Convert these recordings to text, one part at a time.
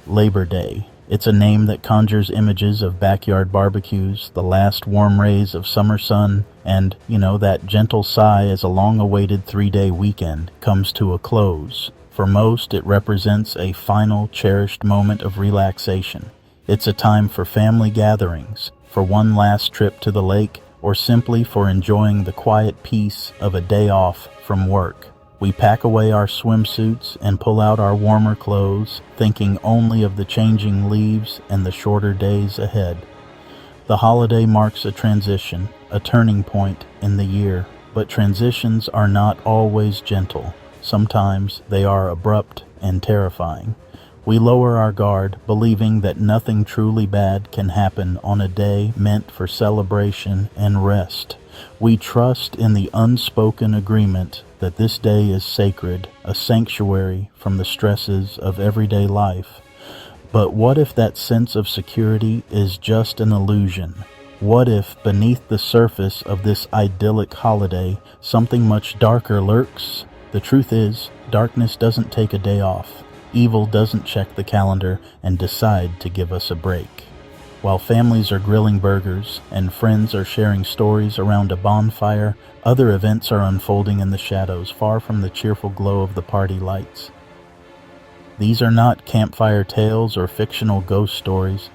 Labor Day. It's a name that conjures images of backyard barbecues, the last warm rays of summer sun, and, that gentle sigh as a long-awaited 3-day weekend comes to a close. For most, it represents a final, cherished moment of relaxation. It's a time for family gatherings, for one last trip to the lake, or simply for enjoying the quiet peace of a day off from work. We pack away our swimsuits and pull out our warmer clothes, thinking only of the changing leaves and the shorter days ahead. The holiday marks a transition, a turning point in the year, but transitions are not always gentle. Sometimes they are abrupt and terrifying. We lower our guard, believing that nothing truly bad can happen on a day meant for celebration and rest. We trust in the unspoken agreement that this day is sacred, a sanctuary from the stresses of everyday life. But what if that sense of security is just an illusion? What if beneath the surface of this idyllic holiday, something much darker lurks? The truth is, darkness doesn't take a day off. Evil doesn't check the calendar and decide to give us a break. While families are grilling burgers and friends are sharing stories around a bonfire, other events are unfolding in the shadows, far from the cheerful glow of the party lights. These are not campfire tales or fictional ghost stories.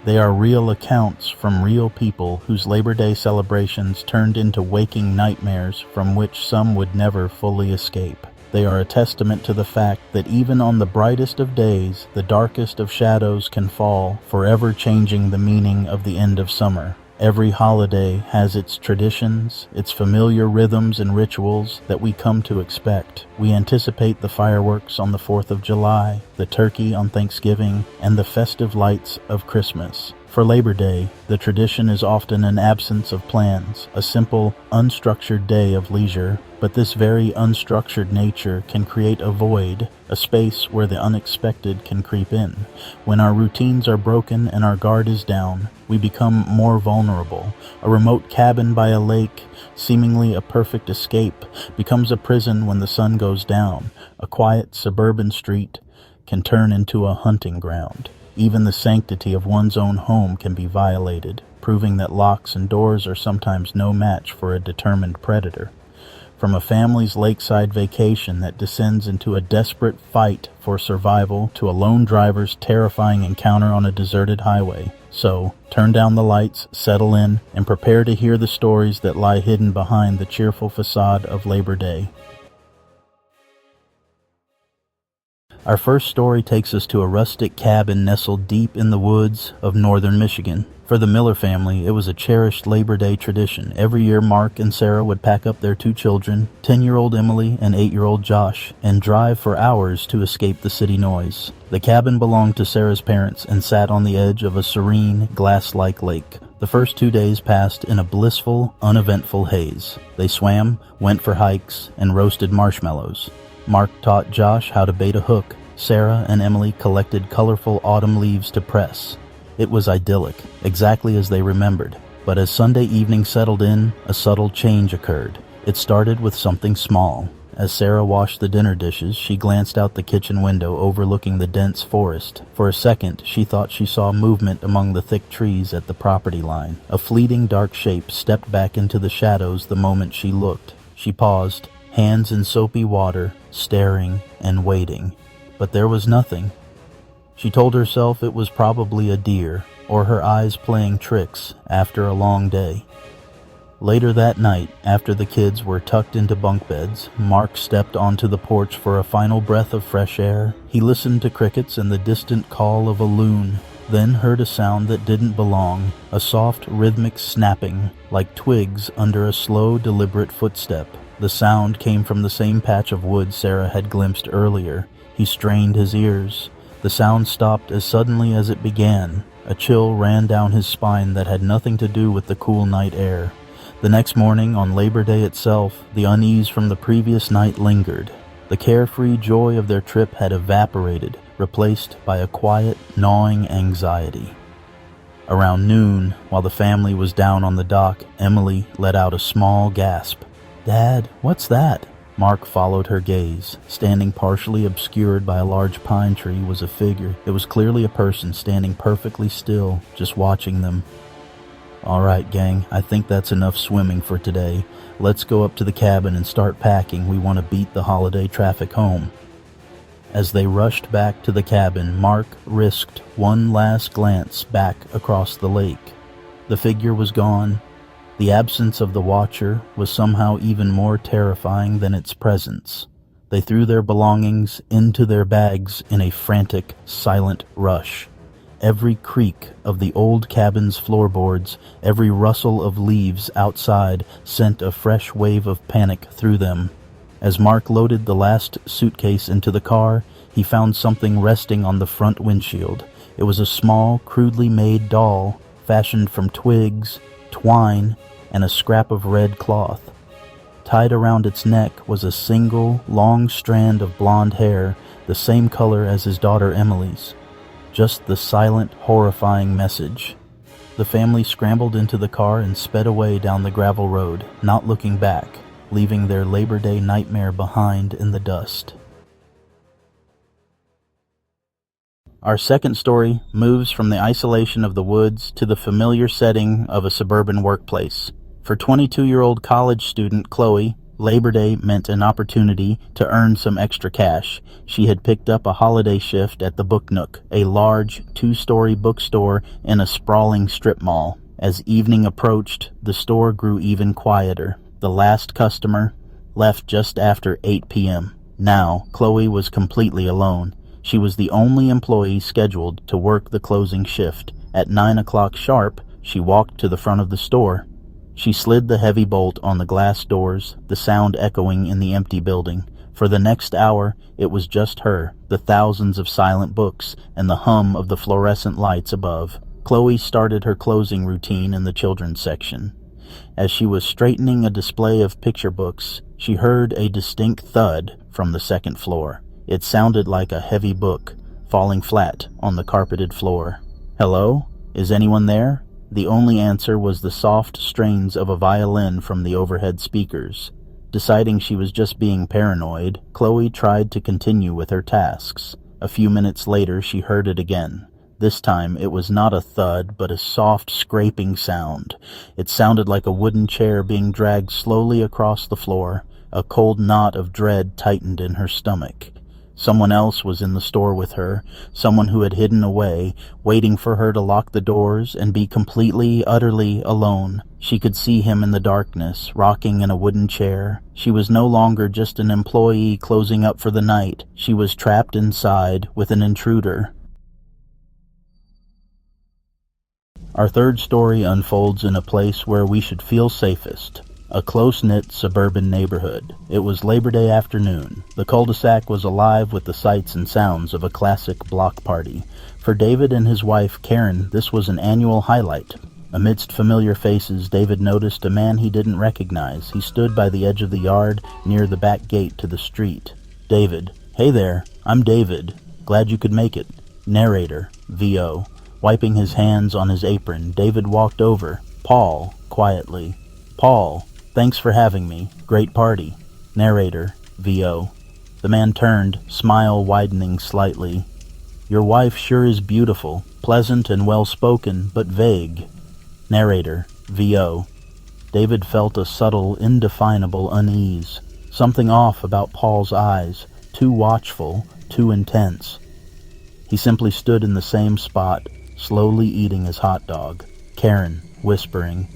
They are real accounts from real people whose Labor Day celebrations turned into waking nightmares from which some would never fully escape. They are a testament to the fact that even on the brightest of days, the darkest of shadows can fall, forever changing the meaning of the end of summer. Every holiday has its traditions, its familiar rhythms and rituals that we come to expect. We anticipate the fireworks on the 4th of July, the turkey on Thanksgiving, and the festive lights of Christmas. For Labor Day, the tradition is often an absence of plans, a simple, unstructured day of leisure, but this very unstructured nature can create a void, a space where the unexpected can creep in. When our routines are broken and our guard is down, we become more vulnerable. A remote cabin by a lake, seemingly a perfect escape, becomes a prison when the sun goes down. A quiet suburban street can turn into a hunting ground. Even the sanctity of one's own home can be violated, proving that locks and doors are sometimes no match for a determined predator. From a family's lakeside vacation that descends into a desperate fight for survival to a lone driver's terrifying encounter on a deserted highway. So, turn down the lights, settle in, and prepare to hear the stories that lie hidden behind the cheerful facade of Labor Day. Our first story takes us to a rustic cabin nestled deep in the woods of northern Michigan. For the Miller family, it was a cherished Labor Day tradition. Every year, Mark and Sarah would pack up their 2 children, 10-year-old Emily and 8-year-old Josh, and drive for hours to escape the city noise. The cabin belonged to Sarah's parents and sat on the edge of a serene, glass-like lake. The first 2 days passed in a blissful, uneventful haze. They swam, went for hikes, and roasted marshmallows. Mark taught Josh how to bait a hook. Sarah and Emily collected colorful autumn leaves to press. It was idyllic, exactly as they remembered. But as Sunday evening settled in, a subtle change occurred. It started with something small. As Sarah washed the dinner dishes, she glanced out the kitchen window overlooking the dense forest. For a second, she thought she saw movement among the thick trees at the property line. A fleeting dark shape stepped back into the shadows the moment she looked. She paused, hands in soapy water, staring and waiting. But there was nothing. She told herself it was probably a deer, or her eyes playing tricks after a long day. Later that night, after the kids were tucked into bunk beds, Mark stepped onto the porch for a final breath of fresh air. He listened to crickets and the distant call of a loon, then heard a sound that didn't belong, a soft, rhythmic snapping, like twigs under a slow, deliberate footstep. The sound came from the same patch of wood Sarah had glimpsed earlier. He strained his ears. The sound stopped as suddenly as it began. A chill ran down his spine that had nothing to do with the cool night air. The next morning, on Labor Day itself, the unease from the previous night lingered. The carefree joy of their trip had evaporated, replaced by a quiet, gnawing anxiety. Around noon, while the family was down on the dock, Emily let out a small gasp. "Dad, what's that?" Mark followed her gaze. Standing partially obscured by a large pine tree was a figure. It was clearly a person standing perfectly still, just watching them. "All right, gang, I think that's enough swimming for today. Let's go up to the cabin and start packing. We want to beat the holiday traffic home." As they rushed back to the cabin, Mark risked one last glance back across the lake. The figure was gone. The absence of the watcher was somehow even more terrifying than its presence. They threw their belongings into their bags in a frantic, silent rush. Every creak of the old cabin's floorboards, every rustle of leaves outside sent a fresh wave of panic through them. As Mark loaded the last suitcase into the car, he found something resting on the front windshield. It was a small, crudely made doll, fashioned from twigs, twine, and a scrap of red cloth. Tied around its neck was a single, long strand of blonde hair, the same color as his daughter Emily's. Just the silent, horrifying message. The family scrambled into the car and sped away down the gravel road, not looking back, leaving their Labor Day nightmare behind in the dust. Our second story moves from the isolation of the woods to the familiar setting of a suburban workplace. For 22-year-old college student Chloe, Labor Day meant an opportunity to earn some extra cash. She had picked up a holiday shift at the Book Nook, a large, 2-story bookstore in a sprawling strip mall. As evening approached, the store grew even quieter. The last customer left just after 8 p.m. Now, Chloe was completely alone. She was the only employee scheduled to work the closing shift. At 9 o'clock sharp, she walked to the front of the store. She slid the heavy bolt on the glass doors, the sound echoing in the empty building. For the next hour, it was just her, the thousands of silent books, and the hum of the fluorescent lights above. Chloe started her closing routine in the children's section. As she was straightening a display of picture books, she heard a distinct thud from the second floor. It sounded like a heavy book falling flat on the carpeted floor. "Hello? Is anyone there?" The only answer was the soft strains of a violin from the overhead speakers. Deciding she was just being paranoid, Chloe tried to continue with her tasks. A few minutes later, she heard it again. This time, it was not a thud, but a soft scraping sound. It sounded like a wooden chair being dragged slowly across the floor. A cold knot of dread tightened in her stomach. Someone else was in the store with her, someone who had hidden away, waiting for her to lock the doors and be completely, utterly alone. She could see him in the darkness, rocking in a wooden chair. She was no longer just an employee closing up for the night. She was trapped inside with an intruder. Our third story unfolds in a place where we should feel safest. A close-knit suburban neighborhood. It was Labor Day afternoon. The cul-de-sac was alive with the sights and sounds of a classic block party. For David and his wife, Karen, this was an annual highlight. Amidst familiar faces, David noticed a man he didn't recognize. He stood by the edge of the yard, near the back gate to the street. "David. Hey there. I'm David. Glad you could make it." Narrator, VO. Wiping his hands on his apron, David walked over. "Paul," quietly. "Paul. Thanks for having me. Great party." Narrator, VO. The man turned, smile widening slightly. "Your wife sure is beautiful, pleasant and well-spoken, but vague." Narrator, VO. David felt a subtle, indefinable unease. Something off about Paul's eyes, too watchful, too intense. He simply stood in the same spot, slowly eating his hot dog. Karen, whispering,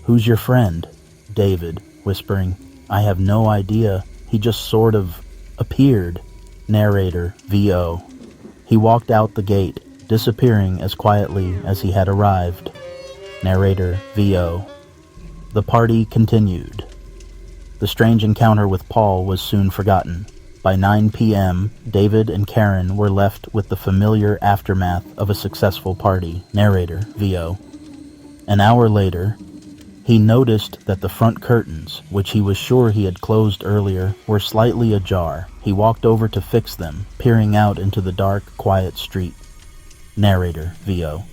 "Who's your friend?" David, whispering, "I have no idea. He just sort of appeared." Narrator, VO. He walked out the gate, disappearing as quietly as he had arrived. Narrator, VO. The party continued. The strange encounter with Paul was soon forgotten. By 9 p.m., David and Karen were left with the familiar aftermath of a successful party. Narrator, VO. An hour later, he noticed that the front curtains, which he was sure he had closed earlier, were slightly ajar. He walked over to fix them, peering out into the dark, quiet street. Narrator, VO.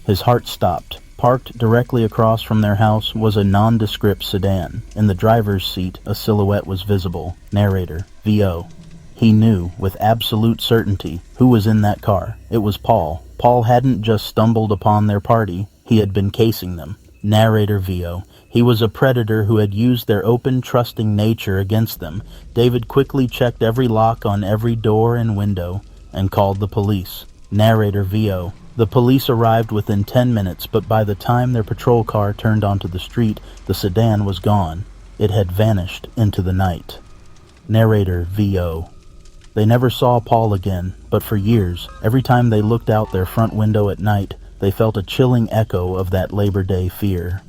His heart stopped, Parked directly across from their house was a nondescript sedan. In the driver's seat, a silhouette was visible. Narrator, VO. He knew, with absolute certainty, who was in that car. It was Paul. Paul hadn't just stumbled upon their party, he had been casing them. Narrator, VO. He was a predator who had used their open, trusting nature against them. David quickly checked every lock on every door and window and called the police. Narrator, VO. The police arrived within 10 minutes, but by the time their patrol car turned onto the street, the sedan was gone. It had vanished into the night. Narrator, VO. They never saw Paul again, but for years, every time they looked out their front window at night, they felt a chilling echo of that Labor Day fear.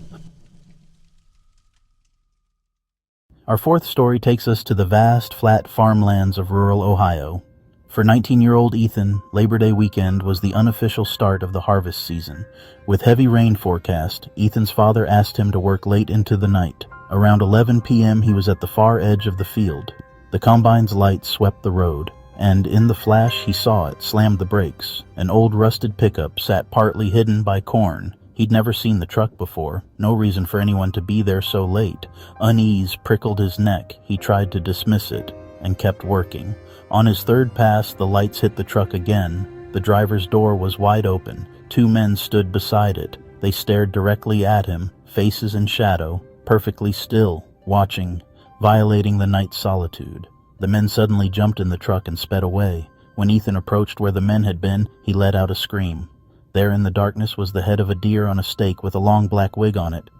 Our fourth story takes us to the vast, flat farmlands of rural Ohio. For 19-year-old Ethan, Labor Day weekend was the unofficial start of the harvest season. With heavy rain forecast, Ethan's father asked him to work late into the night. Around 11 p.m. he was at the far edge of the field. The combine's light swept the road, and in the flash he saw it, slammed the brakes. An old rusted pickup sat partly hidden by corn. He'd never seen the truck before, no reason for anyone to be there so late. Unease prickled his neck. He tried to dismiss it, and kept working. On his third pass, the lights hit the truck again. The driver's door was wide open. Two men stood beside it. They stared directly at him, faces in shadow, perfectly still, watching, violating the night's solitude. The men suddenly jumped in the truck and sped away. When Ethan approached where the men had been, he let out a scream. There in the darkness was the head of a deer on a stake with a long black wig on it.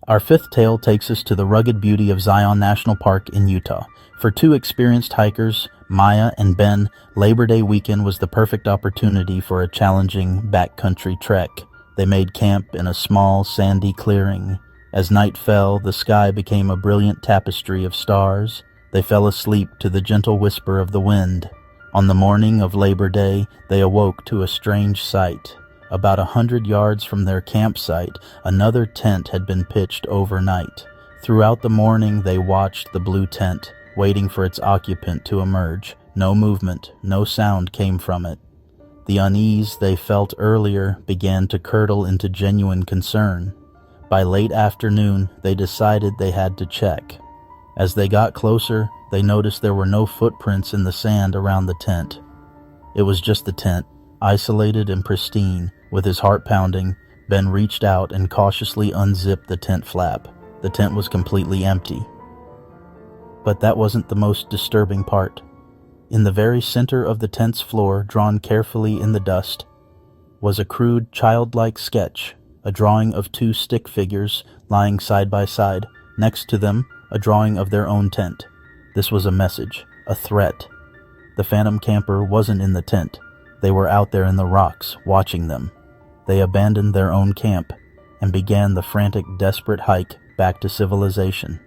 Our fifth tale takes us to the rugged beauty of Zion National Park in Utah. For two experienced hikers, Maya and Ben, Labor Day weekend was the perfect opportunity for a challenging backcountry trek. They made camp in a small, sandy clearing. As night fell, the sky became a brilliant tapestry of stars. They fell asleep to the gentle whisper of the wind. On the morning of Labor Day, they awoke to a strange sight. About 100 yards from their campsite, another tent had been pitched overnight. Throughout the morning, they watched the blue tent, waiting for its occupant to emerge. No movement, no sound came from it. The unease they felt earlier began to curdle into genuine concern. By late afternoon, they decided they had to check. As they got closer, they noticed there were no footprints in the sand around the tent. It was just the tent, isolated and pristine. With his heart pounding, Ben reached out and cautiously unzipped the tent flap. The tent was completely empty. But that wasn't the most disturbing part. In the very center of the tent's floor, drawn carefully in the dust, was a crude, childlike sketch, a drawing of two stick figures lying side by side. Next to them, a drawing of their own tent. This was a message, a threat. The phantom camper wasn't in the tent. They were out there in the rocks, watching them. They abandoned their own camp and began the frantic, desperate hike back to civilization.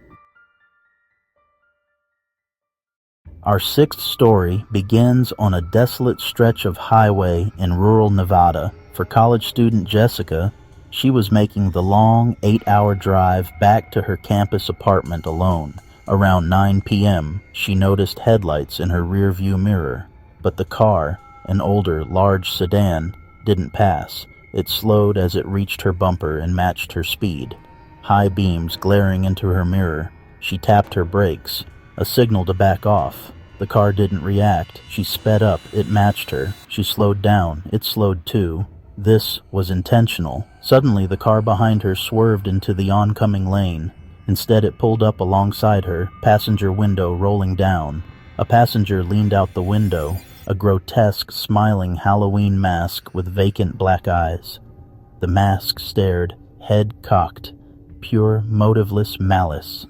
Our sixth story begins on a desolate stretch of highway in rural Nevada. For college student Jessica, she was making the long 8-hour drive back to her campus apartment alone. Around 9 p.m., she noticed headlights in her rearview mirror, but the car, an older, large sedan, didn't pass. It slowed as it reached her bumper and matched her speed. High beams glaring into her mirror. She tapped her brakes, a signal to back off. The car didn't react. She sped up. It matched her. She slowed down. It slowed too. This was intentional. Suddenly, the car behind her swerved into the oncoming lane. Instead, it pulled up alongside her, passenger window rolling down. A passenger leaned out the window, a grotesque, smiling Halloween mask with vacant black eyes. The mask stared, head cocked, pure, motiveless malice.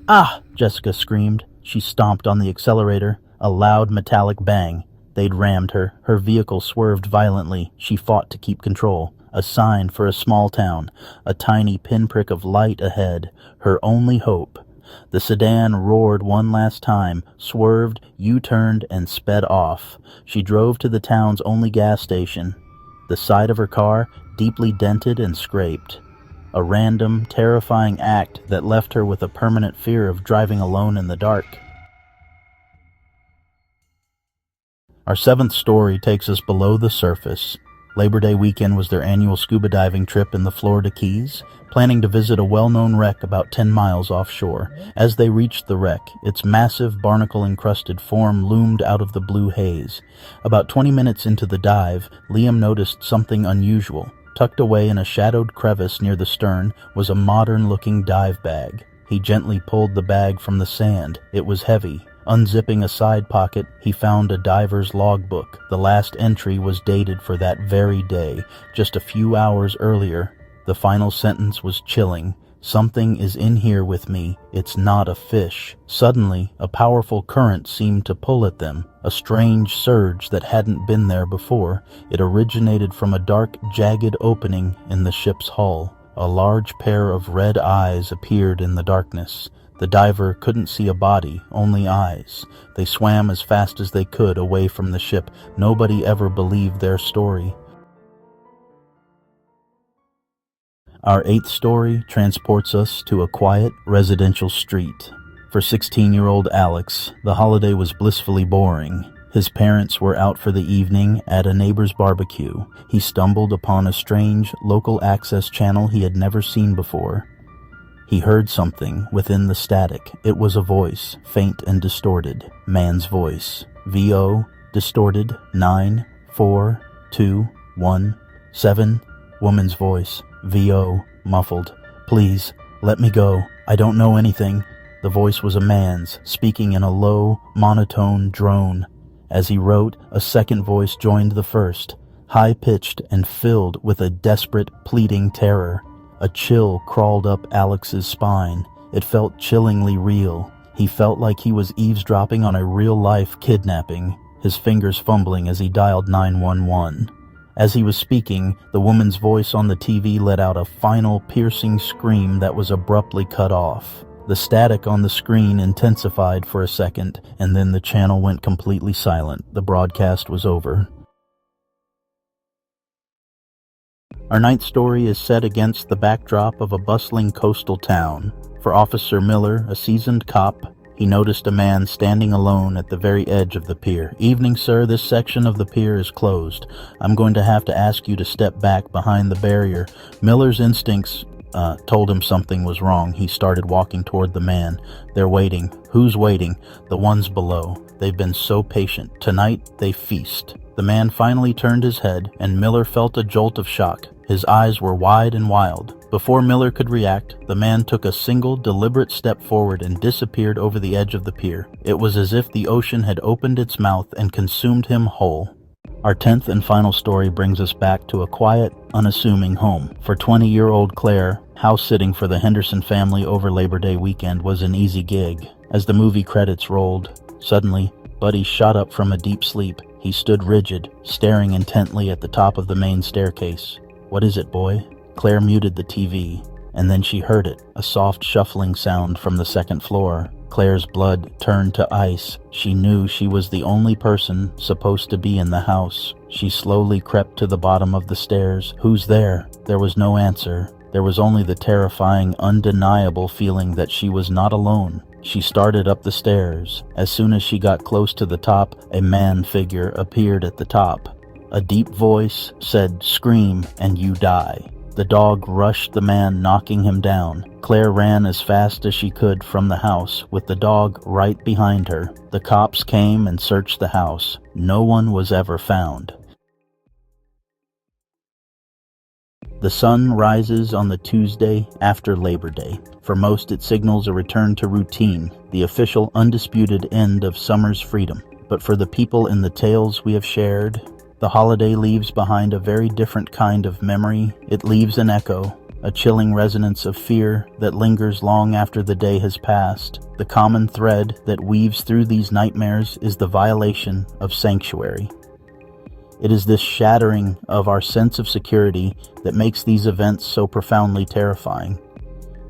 "Ah!" Jessica screamed. She stomped on the accelerator, a loud metallic bang. They'd rammed her. Her vehicle swerved violently. She fought to keep control. A sign for a small town, a tiny pinprick of light ahead, her only hope. The sedan roared one last time, swerved, U-turned, and sped off. She drove to the town's only gas station. The side of her car, deeply dented and scraped. A random, terrifying act that left her with a permanent fear of driving alone in the dark. Our seventh story takes us below the surface. Labor Day weekend was their annual scuba diving trip in the Florida Keys, planning to visit a well-known wreck about 10 miles offshore. As they reached the wreck, its massive barnacle-encrusted form loomed out of the blue haze. About 20 minutes into the dive, Liam noticed something unusual. Tucked away in a shadowed crevice near the stern was a modern-looking dive bag. He gently pulled the bag from the sand. It was heavy. Unzipping a side pocket, he found a diver's logbook. The last entry was dated for that very day, just a few hours earlier. The final sentence was chilling. "Something is in here with me. It's not a fish." Suddenly, a powerful current seemed to pull at them, a strange surge that hadn't been there before. It originated from a dark, jagged opening in the ship's hull. A large pair of red eyes appeared in the darkness. The diver couldn't see a body, only eyes. They swam as fast as they could away from the ship. Nobody ever believed their story. Our 8th story transports us to a quiet residential street. For 16-year-old Alex, the holiday was blissfully boring. His parents were out for the evening at a neighbor's barbecue. He stumbled upon a strange local access channel he had never seen before. He heard something within the static. It was a voice, faint and distorted. Man's voice. VO, distorted, 9, 4, 2, 1, 7. Woman's voice. VO, muffled. "Please, let me go. I don't know anything." The voice was a man's, speaking in a low, monotone drone. As he wrote, a second voice joined the first, high-pitched and filled with a desperate, pleading terror. A chill crawled up Alex's spine. It felt chillingly real. He felt like he was eavesdropping on a real-life kidnapping, his fingers fumbling as he dialed 911. As he was speaking, the woman's voice on the TV let out a final, piercing scream that was abruptly cut off. The static on the screen intensified for a second, and then the channel went completely silent. The broadcast was over. Our 9th story is set against the backdrop of a bustling coastal town. For Officer Miller, a seasoned cop, he noticed a man standing alone at the very edge of the pier. "Evening, sir. This section of the pier is closed. I'm going to have to ask you to step back behind the barrier." Miller's instincts told him something was wrong. He started walking toward the man. "They're waiting." "Who's waiting?" "The ones below. They've been so patient. Tonight, they feast." The man finally turned his head, and Miller felt a jolt of shock. His eyes were wide and wild. Before Miller could react, the man took a single, deliberate step forward and disappeared over the edge of the pier. It was as if the ocean had opened its mouth and consumed him whole. Our 10th and final story brings us back to a quiet, unassuming home. For 20-year-old Claire, house-sitting for the Henderson family over Labor Day weekend was an easy gig. As the movie credits rolled, suddenly, Buddy shot up from a deep sleep. He stood rigid, staring intently at the top of the main staircase. "What is it, boy?" Claire muted the TV, and then she heard it, a soft shuffling sound from the second floor. Claire's blood turned to ice. She knew she was the only person supposed to be in the house. She slowly crept to the bottom of the stairs. "Who's there?" There was no answer. There was only the terrifying, undeniable feeling that she was not alone. She started up the stairs. As soon as she got close to the top, a man figure appeared at the top. A deep voice said, "Scream and you die." The dog rushed the man, knocking him down. Claire ran as fast as she could from the house, with the dog right behind her. The cops came and searched the house. No one was ever found. The sun rises on the Tuesday after Labor Day. For most, it signals a return to routine, the official undisputed end of summer's freedom. But for the people in the tales we have shared, the holiday leaves behind a very different kind of memory. It leaves an echo, a chilling resonance of fear that lingers long after the day has passed. The common thread that weaves through these nightmares is the violation of sanctuary. It is this shattering of our sense of security that makes these events so profoundly terrifying.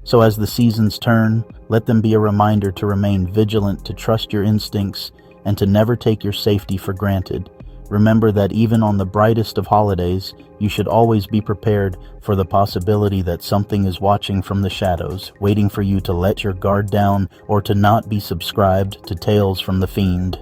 So as the seasons turn, let them be a reminder to remain vigilant, to trust your instincts, and to never take your safety for granted. Remember that even on the brightest of holidays, you should always be prepared for the possibility that something is watching from the shadows, waiting for you to let your guard down or to not be subscribed to Tales from the Fiend.